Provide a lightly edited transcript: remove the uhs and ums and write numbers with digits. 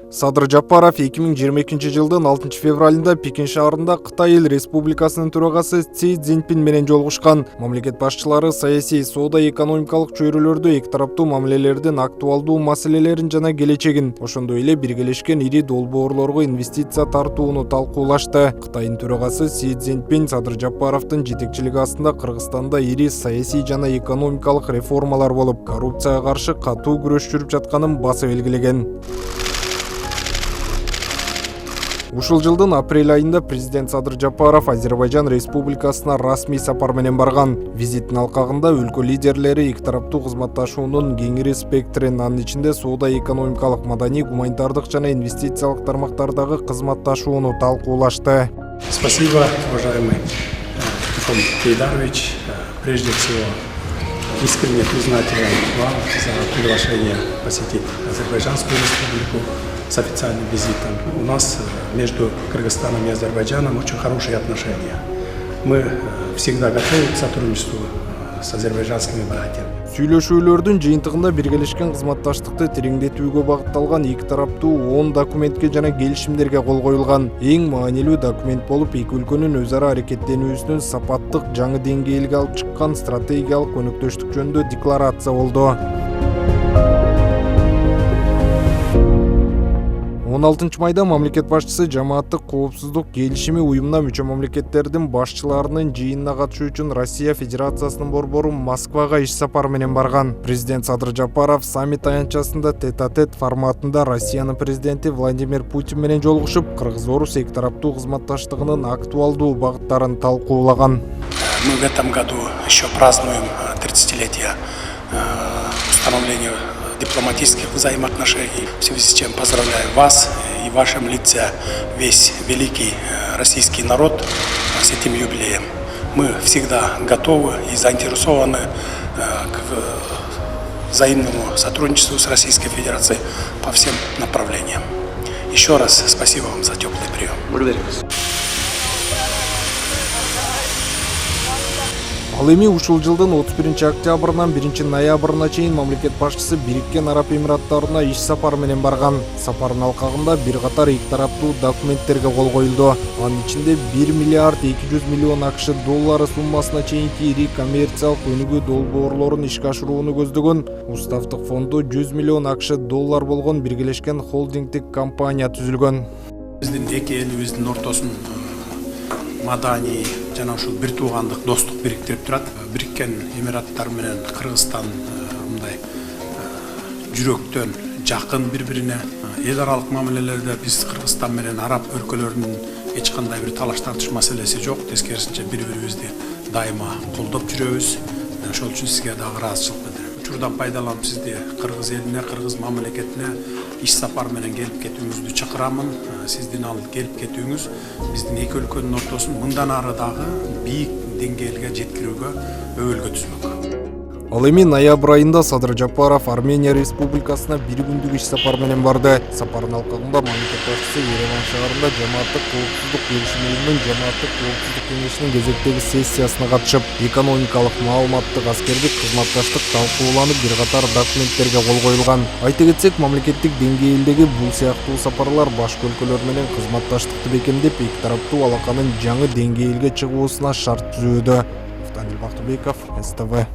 Садыр Жапаров 2022 жылдын 6 февралында Пекин шаарында Кытай Эл Республикасынын төрагасы Си Цзиньпин менен жолугушкан. Мамлекет башчылары саясий, соода-экономикалык чөйрөлөрдө эки тараптуу мамилелердин актуалдуу маселелерин жана келечегин, ошондой эле биргелешкен ири долбоорлорго инвестиция тартууну талкуулашты. Кытайдын төрагасы Си Цзиньпин Садыр Жапаровдун жетекчилиги астында Кыргызстанда ири саясий жана экономикалык реформалар болуп, коррупцияга каршы катуу күрөш жүрүп жатканын басып белгилеген. Ушул жылдын апрель айында президент Садыр Жапаров Азербайжан Республикасына расмий сапар менен барган. Визиттин алкагында өлкө лидерлери эки тараптуу кызматташуунун кеңири спектрин, анын ичинде соода-экономикалык, маданий, гуманитардык жана инвестициялык тармактардагы кызматташууну талкуулашты. Спасибо, уважаемый Туфан Кейдарович. Прежде всего, искренне признателен вам за приглашение посетить Азербайджанскую республику с официальным визитом. У нас между Кыргызстаном и Азербайджаном очень хорошие отношения. Мы всегда готовы к сотрудничеству с азербайджанскими братьями. Сүйлөшүүлөрдүн жыйынтыгында биргелешкен кызматташтыкты тереңдетүүгө багытталган эки тараптуу 10 документке жана келишимдерге кол коюлган. Эң маанилүү документ болуп, эки өлкөнүн өз ара аракеттенүүсүнүн сапаттык жаңы деңгээлге алып чыккан стратегиялык өнөктөштүк жөнүндө декларация болду. 16 майда мамлекет башчысы жамааттык коопсуздук келишими уюмуна мүчө мамлекеттердин башчыларынын жыйынына катышуу үчүн Россия Федерациясынын борбору Москвага иш сапар менен барган. Президент Садыр Жапаров саммит аянтчасында тет-а-тет форматында Россиянын президенти Владимир Путин менен жолугушуп, Кыргыз-Орус эки тараптуу кызматташтыгынын актуалдуу багыттарын талкуулаган. Мы в этом году еще празднуем 30-летие установления дипломатических взаимоотношений, в связи с чем поздравляю вас и в вашем лице весь великий российский народ с этим юбилеем. Мы всегда готовы и заинтересованы к взаимному сотрудничеству с Российской Федерацией по всем направлениям. Еще раз спасибо вам за теплый прием. Благодарю вас. Ал эми ушул жылдын 31 октябрынан 1 ноябрына чейин мамлекет башчысы Бириккен Араб Эмираттарына иш сапар менен барган. Сапардын алкагында бир катар эки тараптуу документтерге кол коюлду. Анын ичинде 1 миллиард 200 миллион АКШ доллары суммасына чейинки ири коммерциялык өнүгүү долбоорлорун ишке ашырууну көздөгөн Уставдык фонду 100 миллион АКШ доллар болгон биргелешкен холдингдик компания түзүлгөн. Биздин эки элибиздин ортосун маданий жана ушул бир туугандык достук бириктирип турат. Бириккен Эмираттар менен Кыргызстан мындай жүрөктөн жакын бири-бирине. Эл аралык мамилелерде биз Кыргызстан менен араб өлкөлөрүнүн эч кандай бир талаш тартыш маселеси жок. Тескерисинче бири-бирибизди дайыма колдоп жүрөбүз. Ошол үчүн сизге дагы ыраазычылык билдирем. Учурдан пайдаланып сизди Кыргыз элине, Кыргыз мамлекетине иш сапар менен келип кетүүңүздү чакырамын. Сиздин ал келип кетүүңүз биздин эки өлкөнүн ортосун мындан ары дагы бийик деңгээлге жеткирүүгө өбөлгө түзмөк. Ал эми ноябрь айында Садыр Жапаров Армения Республикасына бир күндүк иш сапар менен барды. Сапардын алкагында мамлекет башчысы Ереван шаарында жамааттык коопсуздук келишим уюмунун жамааттык коопсуздук кеңешинин кезектеги сессиясына катышып, экономикалык, маалыматтык, аскердик кызматташтык талкууланып, бир катар документтерге кол коюлган. Айта кетсек, мамлекеттик деңгээлдеги бул сыяктуу сапарлар башка өлкөлөр менен кызматташтыкты бекемдеп, эки тараптуу алаканын жаңы деңгээлге чыгуусуна шарт түзүүдө. Бактыбеков, СТВ.